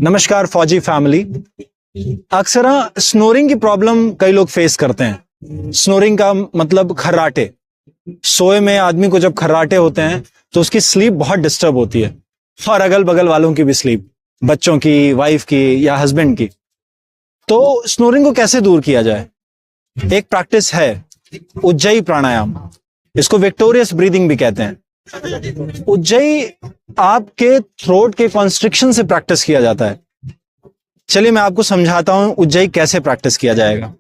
नमस्कार फौजी फैमिली। अक्सर स्नोरिंग की प्रॉब्लम कई लोग फेस करते हैं। स्नोरिंग का मतलब खर्राटे। सोए में आदमी को जब खर्राटे होते हैं तो उसकी स्लीप बहुत डिस्टर्ब होती है, और अगल बगल वालों की भी स्लीप, बच्चों की, वाइफ की या हस्बैंड की। तो स्नोरिंग को कैसे दूर किया जाए? एक प्रैक्टिस है उज्जयी प्राणायाम। इसको विक्टोरियस ब्रीदिंग भी कहते हैं। उज्जयी आपके थ्रोट के कॉन्स्ट्रिक्शन से प्रैक्टिस किया जाता है। चलिए मैं आपको समझाता हूं उज्जयी कैसे प्रैक्टिस किया जाएगा।